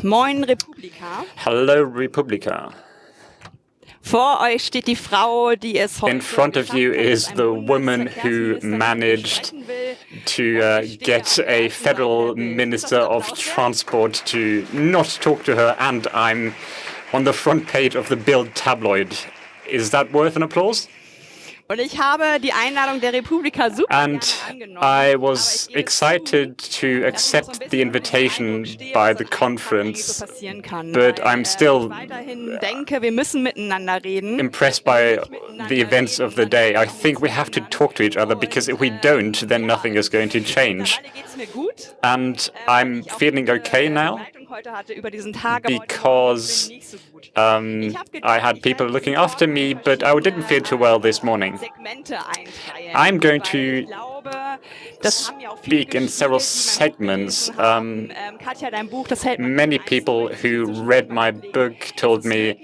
Moin Republika. Hello, Republica. Vor euch steht die Frau, die es heute In front of you is the woman who managed to get a federal minister of transport to not talk to her, and I'm on the front page of the Bild tabloid. Is that worth an applause? Und ich habe die Einladung der Republika super And gerne angenommen. I was excited to accept the invitation by the conference, but I'm still weiterhin denke, wir müssen miteinander reden. impressed by the events of the day. I think we have to talk to each other, because if we don't, then nothing is going to change. Mittlerweile geht's mir gut. And I'm feeling okay now, Leitung heute hatte über diesen Tag, aber heute because Morgen nicht so gut. I had people looking after me, but I didn't feel too well this morning. Segmente einteilen. I'm going Weil to ich glaube, das haben ja auch viele speak in several segments. Katja, dein Buch, das hält man Many nicht people who read my book told me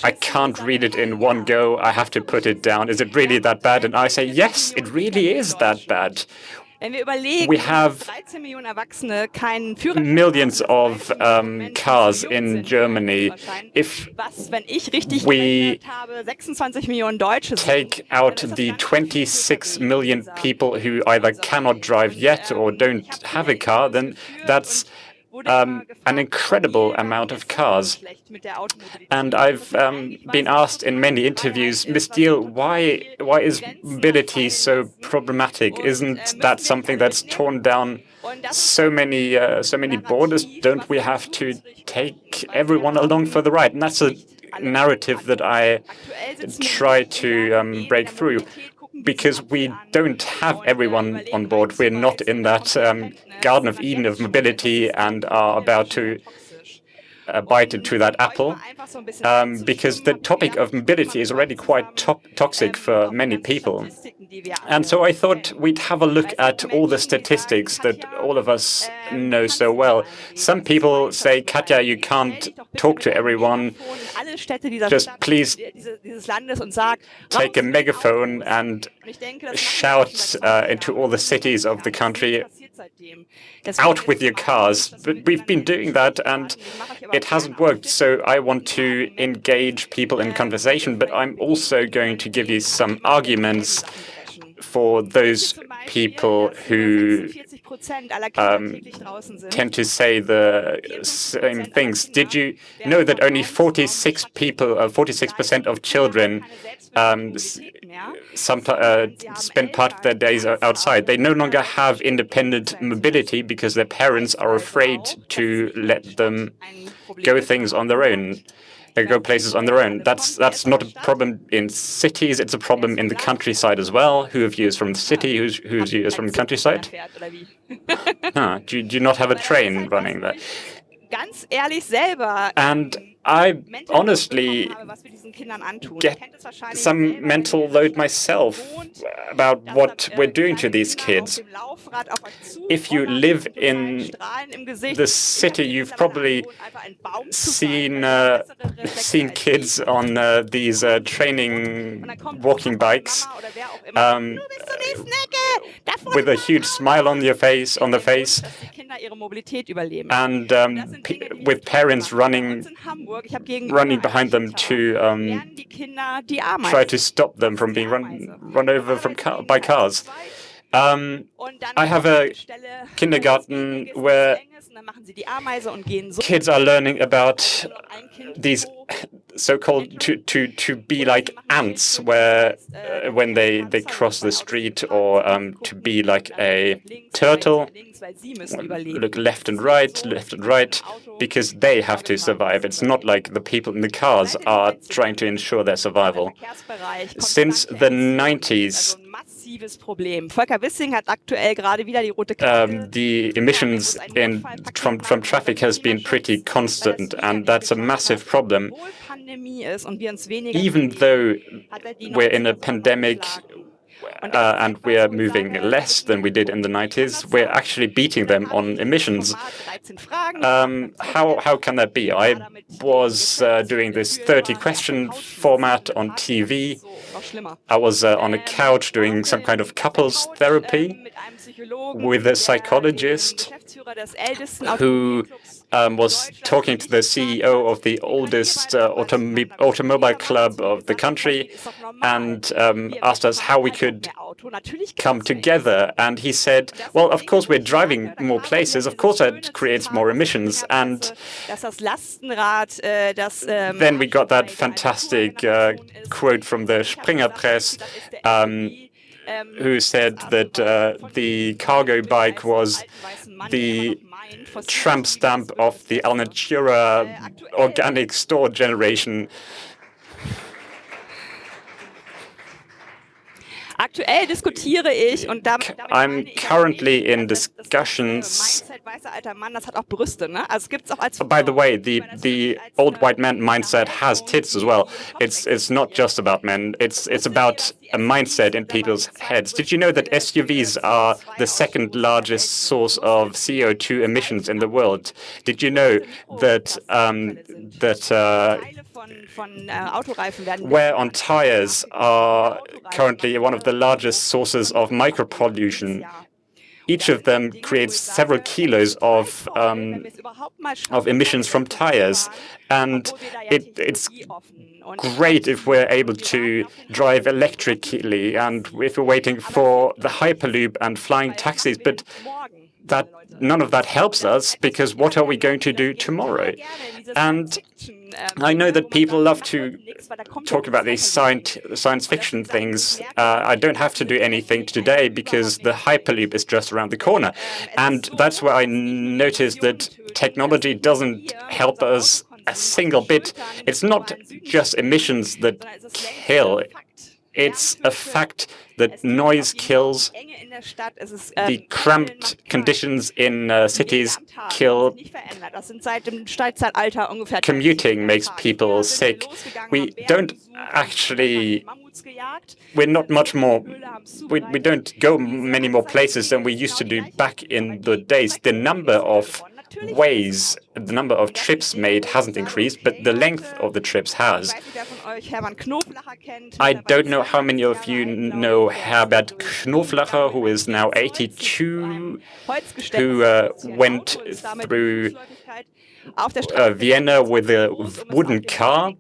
I can't read it in one go, I have to put it down. Is it really that bad? And I say, yes, it really is that bad. Wenn wir überlegen, We have 13 Millionen Erwachsene keinen Führerschein millions of cars in Germany. If was, wenn ich richtig we gerechnet habe, 26 Millionen Deutsche sind, take out the 26 million people who either cannot drive yet or don't have a car, then that's an incredible amount of cars. And I've been asked in many interviews, Ms. Diehl, why is mobility so problematic? Isn't that something that's torn down so many borders? Don't we have to take everyone along for the ride? And that's a narrative that I try to break through, because we don't have everyone on board. We're not in that Garden of Eden of mobility and are about to bite into that apple, because the topic of mobility is already quite toxic for many people. And so I thought we'd have a look at all the statistics that all of us know so well. Some people say, Katja, you can't talk to everyone. Just please take a megaphone and shout into all the cities of the country, out with your cars. But we've been doing that and it hasn't worked. So I want to engage people in conversation, but I'm also going to give you some arguments for those people who tend to say the same things. Did you know that only 46% of children spend part of their days outside? They no longer have independent mobility because their parents are afraid to let them go things on their own. Go places on their own. That's not a problem in cities. It's a problem in the countryside as well. Who of you is from the city? Who's you is from the countryside? Do you not have a train running there? And I honestly get some mental load myself about what we're doing to these kids. If you live in the city, you've probably seen kids on these training walking bikes with a huge smile on their face, and with parents running behind them to try to stop them from being run over by cars. I have a kindergarten where kids are learning about these so-called to be like ants, where when they cross the street, or to be like a turtle, look left and right, because they have to survive. It's not like the people in the cars are trying to ensure their survival. Since the 90s, the emissions from traffic has been pretty constant, and that's a massive problem. Even though we're in a pandemic, and we're moving less than we did in the 90s. We're actually beating them on emissions. How can that be? I was doing this 30-question format on TV. I was on a couch doing some kind of couples therapy with a psychologist who was talking to the CEO of the oldest automobile club of the country and asked us how we could come together. And he said, well, of course, we're driving more places. Of course, that creates more emissions. And then we got that fantastic quote from the Springer Press, who said that the cargo bike was the tramp stamp of the Alnatura organic store generation. Aktuell diskutiere ich und I'm currently in discussions. By the way, the old white man mindset has tits as well. It's not just about men. It's about a mindset in people's heads. Did you know that SUVs are the second largest source of CO2 emissions in the world? Did you know that wear on tires are currently one of the largest sources of micropollution? Each of them creates several kilos of emissions from tires, and it's great if we're able to drive electrically and if we're waiting for the Hyperloop and flying taxis, but none of that helps us, because what are we going to do tomorrow? And I know that people love to talk about these science fiction things. I don't have to do anything today because the Hyperloop is just around the corner. And that's where I noticed that technology doesn't help us a single bit. It's not just emissions that kill. It's a fact that noise kills. The cramped conditions in cities kill. Commuting makes people sick. We're not much more, we don't go many more places than we used to do back in the days. The number of trips made hasn't increased, but the length of the trips has. I don't know how many of you know Herbert Knoflacher, who is now 82, who went through Vienna with a wooden car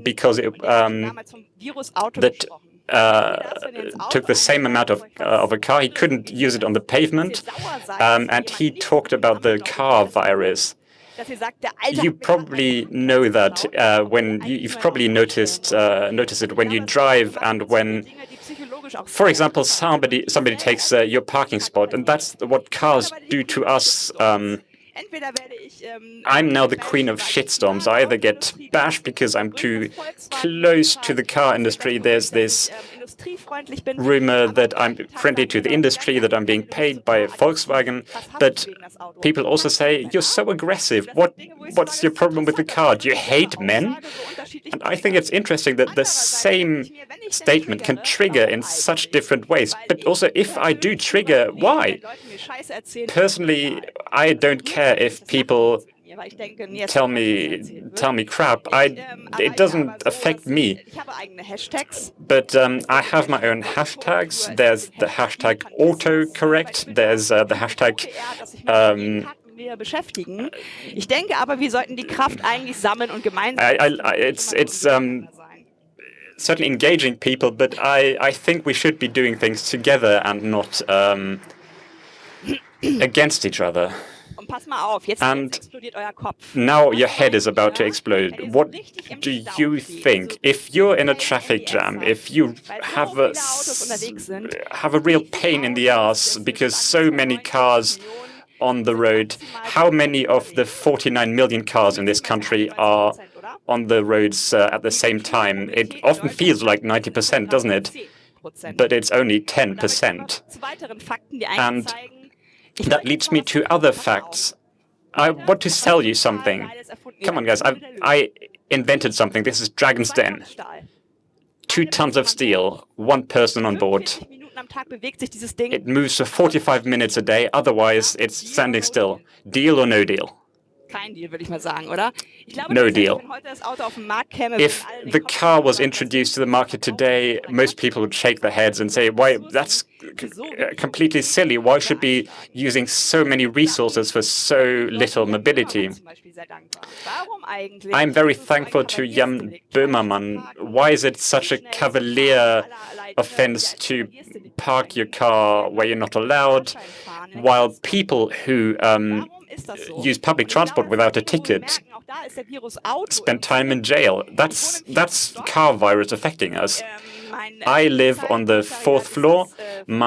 because that took the same amount of a car. He couldn't use it on the pavement, and he talked about the car virus. You probably know that when you've probably noticed it when you drive and when, for example, somebody takes your parking spot, and that's what cars do to us. I'm now the queen of shitstorms. I either get bashed because I'm too close to the car industry. There's this rumor that I'm friendly to the industry, that I'm being paid by Volkswagen. But people also say, you're so aggressive. What's your problem with the car? Do you hate men? And I think it's interesting that the same statement can trigger in such different ways. But also, if I do trigger, why? Personally, I don't care if people tell me crap. It doesn't affect me. But I have my own hashtags. There's the hashtag autocorrect. There's the hashtag Ich denke aber, wir sollten die Kraft eigentlich sammeln und gemeinsam. It's certainly engaging people, but I think we should be doing things together and not against each other. And now your head is about to explode. What do you think? If you're in a traffic jam, if you have a real pain in the ass because so many cars on the road, how many of the 49 million cars in this country are on the roads at the same time? It often feels like 90%, doesn't it? But it's only 10%. And that leads me to other facts. I want to sell you something. Come on, guys. I invented something. This is Dragon's Den. 2 tons of steel, 1 person on board. It moves for 45 minutes a day, otherwise it's standing still. Deal or no deal? No deal. If the car was introduced to the market today, most people would shake their heads and say, "Why? That's completely silly. Why should be using so many resources for so little mobility?" I'm very thankful to Jan Böhmermann. Why is it such a cavalier offense to park your car where you're not allowed, while people who use public transport without a ticket spend time in jail? That's car virus affecting us. I live on the 4th floor. In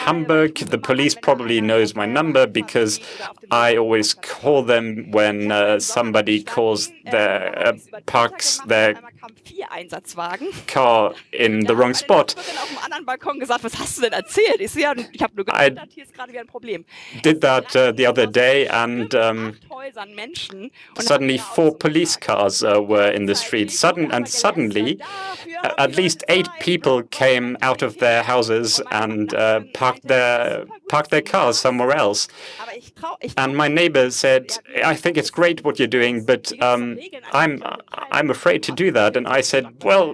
Hamburg, the police probably knows my number because I always call them when somebody parks their car in the wrong spot. I did that the other day, and suddenly 4 police cars were in the street. Suddenly, at least 8 people came out of their houses and parked their cars somewhere else. And my neighbor said, "I think it's great what you're doing, but I'm afraid to do that." And I said, "Well,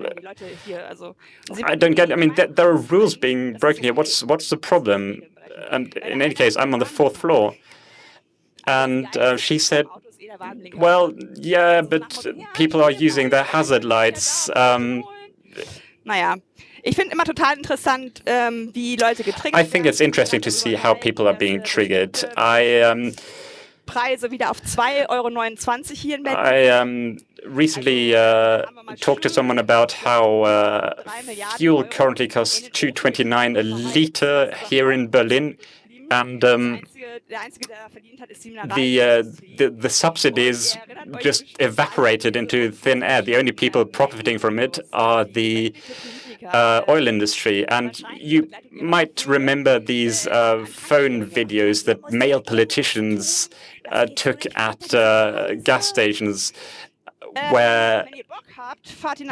I don't get. I mean, there are rules being broken here. What's the problem?" And in any case, I'm on the 4th floor. And she said, "Well, yeah, but people are using their hazard lights." I think it's interesting to see how people are being triggered. I recently talked to someone about how fuel currently costs 2.29 a liter here in Berlin, and the subsidies just evaporated into thin air. The only people profiting from it are the oil industry. And you might remember these phone videos that male politicians took at gas stations, where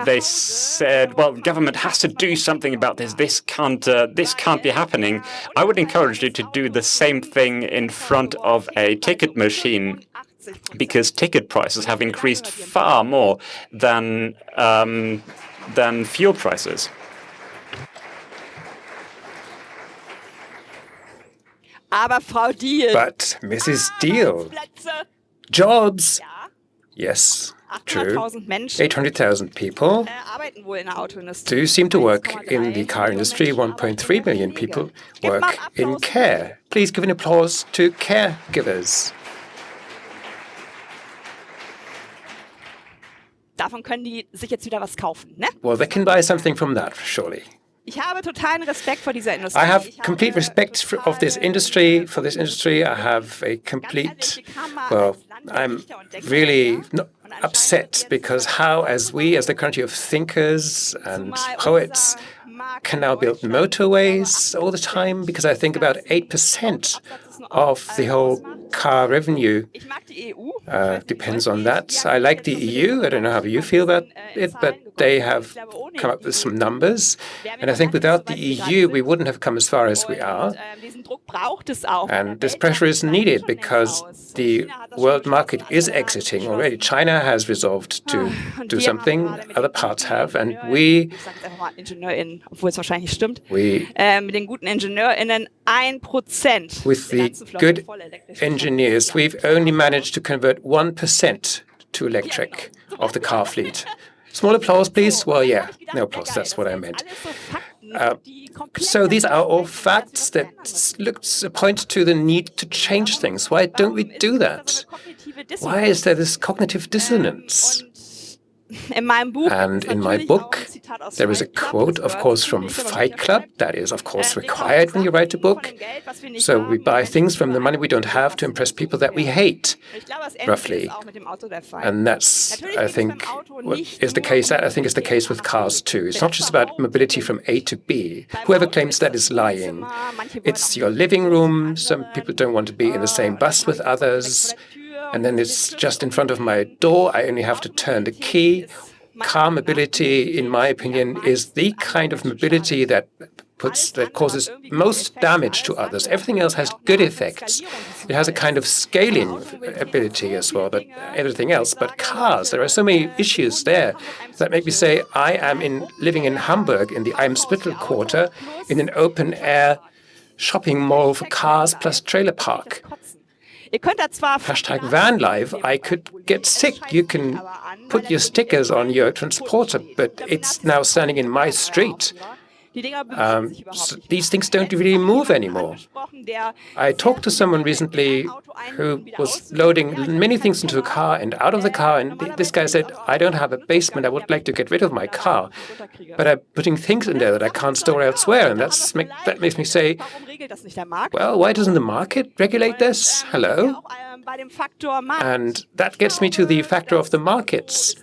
they said, "Well, government has to do something about this. This can't be happening." I would encourage you to do the same thing in front of a ticket machine, because ticket prices have increased far more than fuel prices. But Mrs. Diehl, jobs. Yes, true. 800,000 people do seem to work in the car industry. 1.3 million people work in care. Please give an applause to caregivers. Well, they can buy something from that, surely. I have complete respect for this industry. I have a complete, well, I'm really upset because how, as the country of thinkers and poets, can now build motorways all the time, because I think about 8% of the whole car revenue depends on that. I like the EU. I don't know how you feel about it, but they have come up with some numbers. And I think without the EU, we wouldn't have come as far as we are. And this pressure is needed because the world market is exiting already. China has resolved to do something, other parts have, and we with the good engineers, we've only managed to convert 1% to electric of the car fleet. Small applause, please. Well, yeah, no applause, that's what I meant. So these are all facts that point to the need to change things. Why don't we do that? Why is there this cognitive dissonance? And in my book, there is a quote, of course, from Fight Club. That is, of course, required when you write a book. So we buy things from the money we don't have to impress people that we hate, roughly. And that's, I think, what is the case. I think is the case with cars too. It's not just about mobility from A to B. Whoever claims that is lying. It's your living room. Some people don't want to be in the same bus with others. and then it's just in front of my door. I only have to turn the key. Car mobility, in my opinion, is the kind of mobility that causes most damage to others. Everything else has good effects. It has a kind of scaling ability as well, but everything else. But cars, there are so many issues there that make me say I am living in Hamburg in the Eimsbüttel quarter in an open-air shopping mall for cars plus trailer park. Hashtag van life. I could get sick. You can put your stickers on your transporter, but it's now standing in my street. So these things don't really move anymore. I talked to someone recently who was loading many things into a car and out of the car, and this guy said, I don't have a basement, I would like to get rid of my car, but I'm putting things in there that I can't store elsewhere, and that makes me say, well, why doesn't the market regulate this? Hello? And that gets me to the factor of the markets.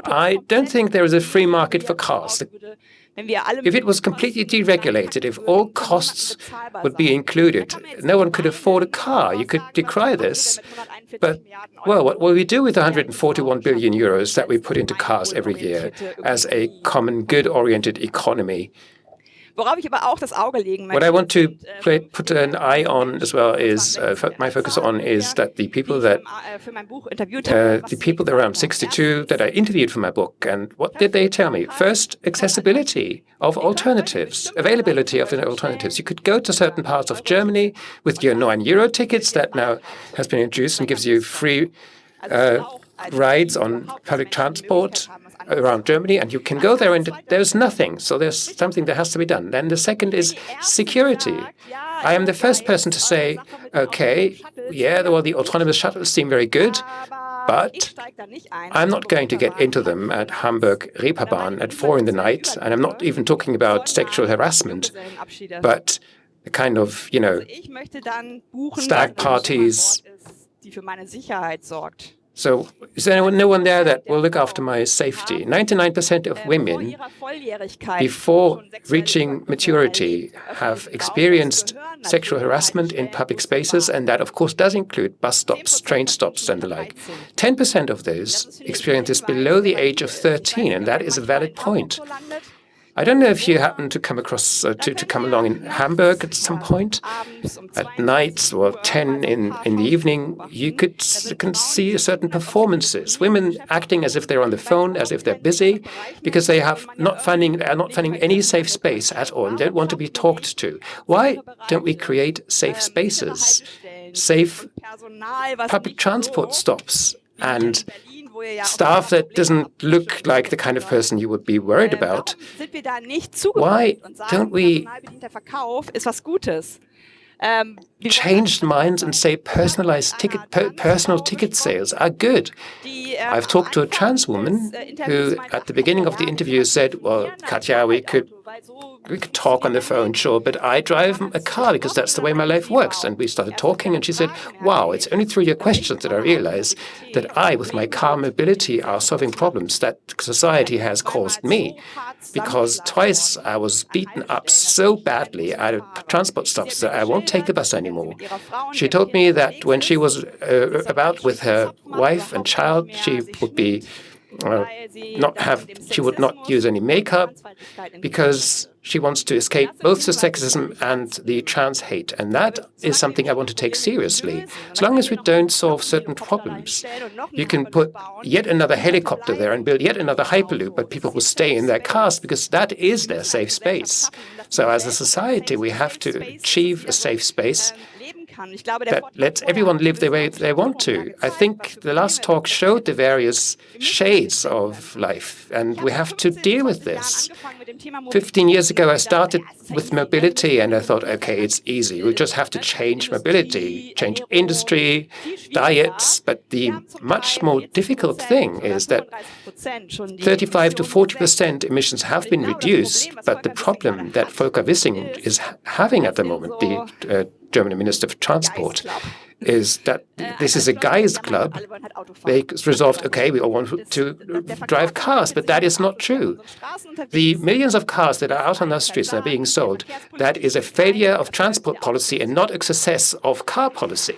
I don't think there is a free market for cars. If it was completely deregulated, if all costs would be included, no one could afford a car. You could decry this. But, well, what will we do with 141 billion euros that we put into cars every year as a common good-oriented economy? What I want to put an eye on as well is, my focus on is that the people that around 62 that I interviewed for my book, and what did they tell me? First, accessibility of alternatives, availability of alternatives. You could go to certain parts of Germany with your €9 tickets that now has been introduced and gives you free rides on public transport around Germany, and you can go there and there's nothing. So there's something that has to be done. Then the second is security. I am the first person to say, okay, yeah, well, the autonomous shuttles seem very good, but I'm not going to get into them at Hamburg Reeperbahn at 4 p.m, and I'm not even talking about sexual harassment, but the kind of, stag parties. So is there no one there that will look after my safety? 99% of women, before reaching maturity, have experienced sexual harassment in public spaces, and that, of course, does include bus stops, train stops, and the like. 10% of those experience this below the age of 13, and that is a valid point. I don't know if you happen to come across to come along in Hamburg at some point at night or 10 in the evening. You can see certain performances, women acting as if they're on the phone, as if they're busy, because they are not finding any safe space at all and don't want to be talked to. Why don't we create safe spaces, safe public transport stops, and staff that doesn't look like the kind of person you would be worried about? Why don't we change minds and say personal ticket sales are good? I've talked to a trans woman who, at the beginning of the interview, said, well, Katja, we could talk on the phone, sure, but I drive a car because that's the way my life works. And we started talking, and she said, wow, it's only through your questions that I realize that I, with my car mobility, are solving problems that society has caused me. Because twice I was beaten up so badly at transport stops that I won't take the bus anymore. She told me that when she was about with her wife and child, she would be she would not use any makeup because she wants to escape both the sexism and the trans hate. And that is something I want to take seriously. As long as we don't solve certain problems, you can put yet another helicopter there and build yet another Hyperloop, but people will stay in their cars because that is their safe space. So as a society, we have to achieve a safe space that lets everyone live the way they want to. I think the last talk showed the various shades of life, and we have to deal with this. 15 years ago, I started with mobility, and I thought, okay, it's easy. We just have to change mobility, change industry, diets. But the much more difficult thing is that 35 to 40% emissions have been reduced, but the problem that Volker Wissing is having at the moment, the German Minister for Transport, is that this is a guys' club. They resolved, okay, we all want to drive cars, but that is not true. The millions of cars that are out on the streets and are being sold, that is a failure of transport policy and not a success of car policy.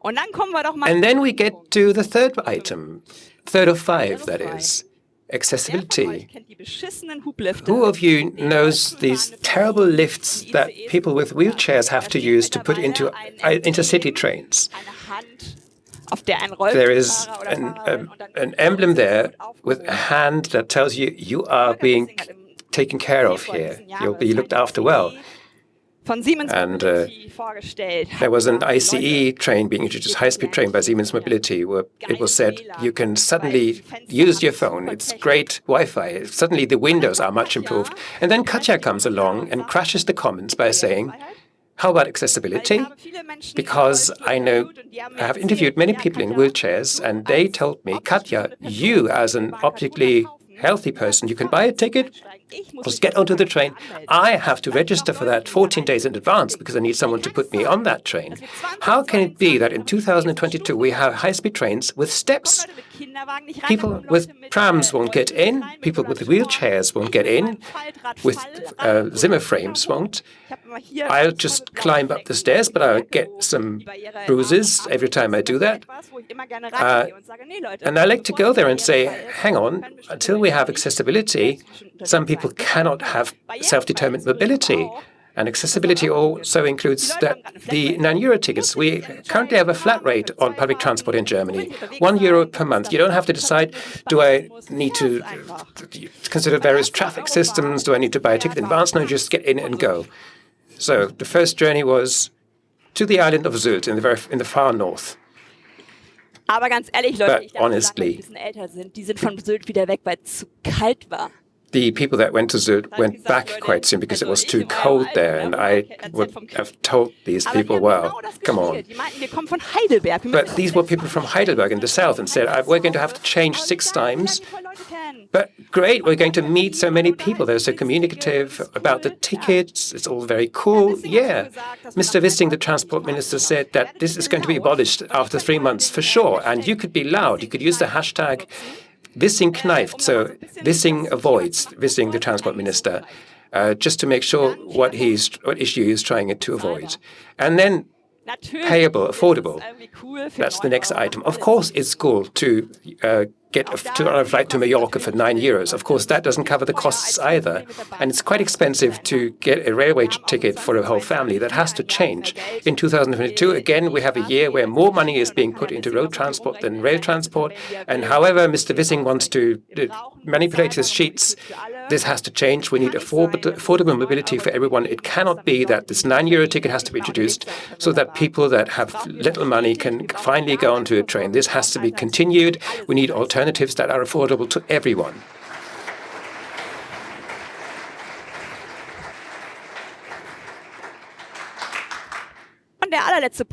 And then we get to the third item, third of five, that is, accessibility. Who of you knows these terrible lifts that people with wheelchairs have to use to put into intercity trains? There is an emblem there with a hand that tells you you are being taken care of here. You'll be looked after well. And there was an ICE train being introduced, high-speed train by Siemens Mobility, where it was said you can suddenly use your phone. It's great Wi-Fi. Suddenly the windows are much improved. And then Katja comes along and crashes the comments by saying, how about accessibility? Because I have interviewed many people in wheelchairs, and they told me, Katja, you as an objectively healthy person, you can buy a ticket, just get onto the train. I have to register for that 14 days in advance because I need someone to put me on that train. How can it be that in 2022 we have high-speed trains with steps? People with prams won't get in, people with wheelchairs won't get in, with Zimmer frames won't. I'll just climb up the stairs, but I'll get some bruises every time I do that. And I like to go there and say, hang on, until we have accessibility, some people cannot have self-determined mobility. And accessibility also includes the €9 tickets. We currently have a flat rate on public transport in Germany, €1 per month. You don't have to decide, do I need to consider various traffic systems? Do I need to buy a ticket in advance? No, just get in and go. So the first journey was to the island of Sylt in the far north. But honestly, the people that went to Sylt went back quite soon because it was too cold there, and I would have told these people, well, come on. But these were people from Heidelberg in the south and said, we're going to have to change 6 times. But great, we're going to meet so many people. They're so communicative about the tickets. It's all very cool. Yeah. Mr. Wissing, the transport minister, said that this is going to be abolished after 3 months for sure. And you could be loud. You could use the hashtag Wissing knifed, so Wissing avoids, Wissing the transport minister, just to make sure what issue he's trying to avoid. And then payable, affordable. That's the next item. Of course, it's cool to get a 2-hour flight to Mallorca for €9. Of course, that doesn't cover the costs either. And it's quite expensive to get a railway ticket for a whole family. That has to change. In 2022, again, we have a year where more money is being put into road transport than rail transport. And however Mr. Wissing wants to manipulate his sheets, this has to change. We need affordable mobility for everyone. It cannot be that this €9 ticket has to be introduced so that people that have little money can finally go onto a train. This has to be continued. We need alternatives that are affordable to everyone.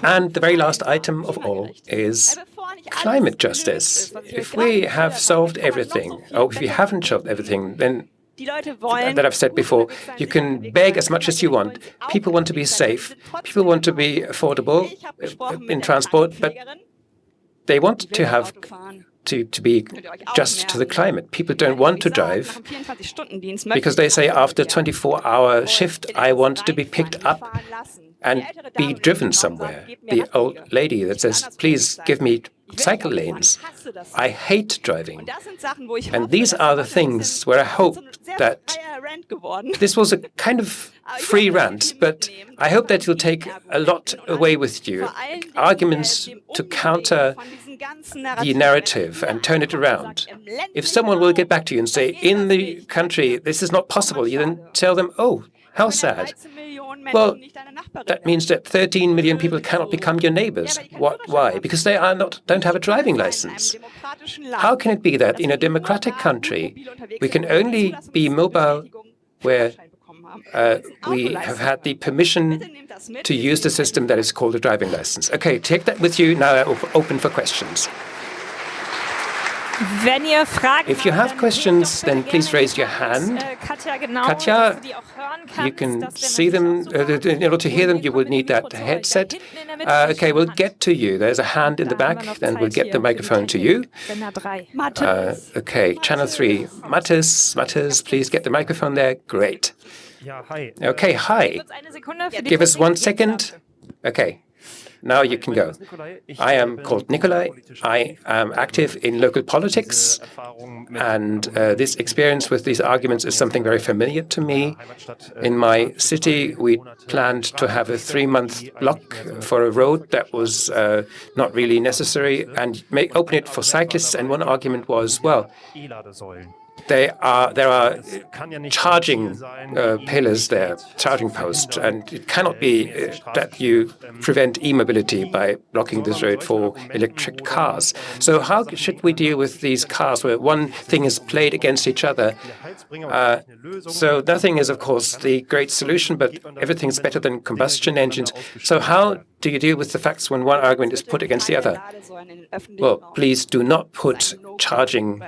And the very last item of all is climate justice. If we have solved everything, or if we haven't solved everything, then that I've said before, you can beg as much as you want. People want to be safe. People want to be affordable in transport, but they want to have to be just to the climate. People don't want to drive because they say after a 24-hour shift, I want to be picked up and be driven somewhere. The old lady that says, please give me cycle lanes. I hate driving. And these are the things where I hope that this was a kind of free rant, but I hope that you'll take a lot away with you. Arguments to counter the narrative and turn it around. If someone will get back to you and say, in the country, this is not possible, you then tell them, oh, how sad. Well, that means that 13 million people cannot become your neighbors. Why? Because they don't have a driving license. How can it be that in a democratic country we can only be mobile where we have had the permission to use the system that is called a driving license? Okay, take that with you. Now open for questions. If you have questions, then please raise your hand. Katja, you can see them. In order to hear them, you will need that headset. Okay, we'll get to you. There's a hand in the back, then we'll get the microphone to you. Okay, channel 3. Mathis, please get the microphone there. Great. Okay, hi. Give us 1 second. Okay. Now you can go. I am called Nikolai. I am active in local politics, and this experience with these arguments is something very familiar to me. In my city, we planned to have a 3-month block for a road that was not really necessary and open it for cyclists. And one argument was, well, there are charging pillars there, charging posts, and it cannot be that you prevent e-mobility by blocking this road for electric cars. So how should we deal with these cars where one thing is played against each other? So nothing is, of course, the great solution, but everything's better than combustion engines. So how do you deal with the facts when one argument is put against the other? Well, please do not put charging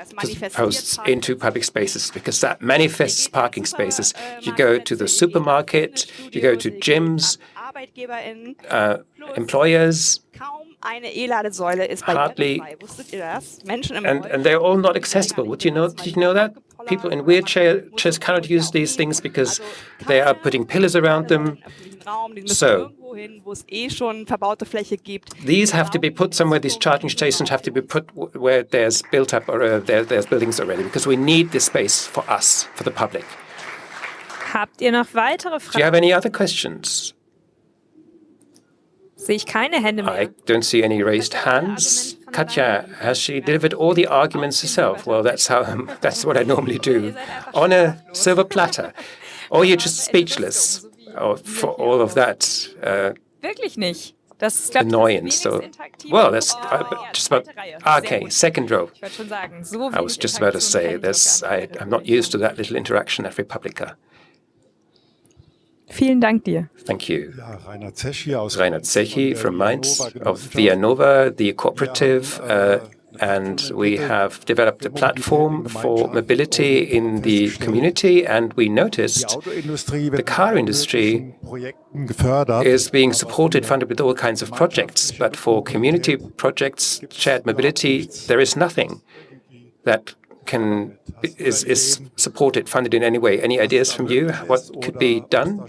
posts into public spaces, because that manifests parking spaces. You go to the supermarket, you go to gyms, employers, hardly, and they're all not accessible. Did you know that? People in wheelchairs cannot use these things because they are putting pillars around them. So these have to be put somewhere. These charging stations have to be put where there's built up or there's buildings already, because we need this space for us, for the public. Habt ihr noch weitere Fragen? Do you have any other questions? Sehe ich keine Hände mehr. I don't see any raised hands. Katja, has she delivered all the arguments herself? Well, that's what I normally do, on a silver platter. Or you're just speechless for all of that Wirklich nicht. Das ist, glaub ich, annoyance. So, well, that's just about. Okay, second row. Ich wollte schon sagen, so I was just about to say this. I'm not used to that little interaction at Republica. Vielen Dank dir. Thank you. Reinhard Zechi from Mainz, of Via Nova, the cooperative, and we have developed a platform for mobility in the community, and we noticed the car industry is being supported, funded with all kinds of projects, but for community projects, shared mobility, there is nothing that is supported, funded in any way. Any ideas from you? What could be done?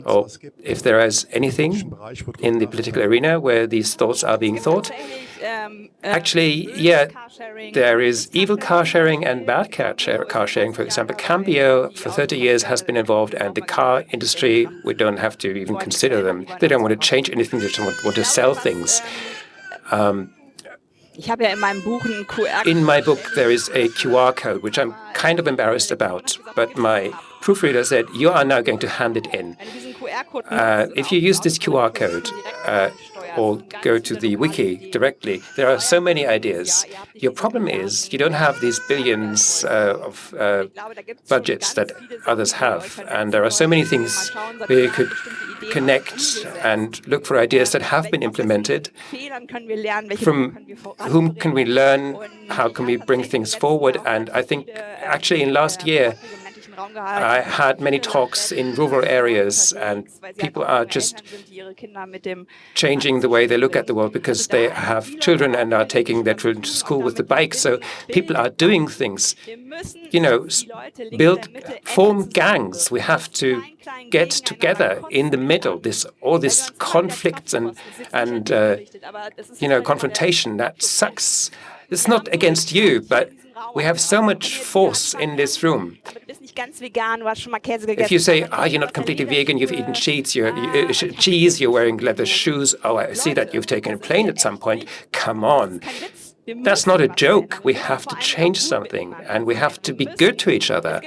Or if there is anything in the political arena where these thoughts are being thought? Actually, yeah, there is evil car sharing and bad car sharing. For example, Cambio for 30 years has been involved, and the car industry, we don't have to even consider them. They don't want to change anything, they just want to sell things. In my book, there is a QR code, which I'm kind of embarrassed about, but my proofreader said, you are now going to hand it in. If you use this QR code or go to the wiki directly, there are so many ideas. Your problem is you don't have these billions of budgets that others have, and there are so many things where you could connect and look for ideas that have been implemented. From whom can we learn? How can we bring things forward? And I think actually in last year, I had many talks in rural areas, and people are just changing the way they look at the world because they have children and are taking their children to school with the bike. So people are doing things, form gangs. We have to get together in the middle. All this conflicts and confrontation, that sucks. It's not against you, but we have so much force in this room. If you say, you're not completely vegan, you've eaten cheese, you're wearing leather shoes, I see that you've taken a plane at some point, come on. That's not a joke. We have to change something, and we have to be good to each other.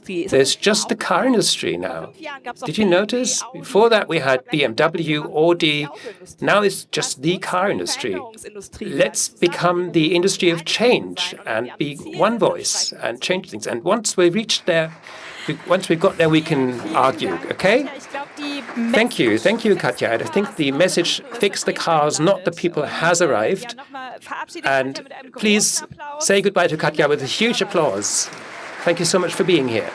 There's just the car industry now. Did you notice? Before that, we had BMW, Audi. Now it's just the car industry. Let's become the industry of change and be one voice and change things. And once we've got there, we can argue, okay? Thank you, Katja. I think the message, fix the cars, not the people, has arrived. And please say goodbye to Katja with a huge applause. Thank you so much for being here.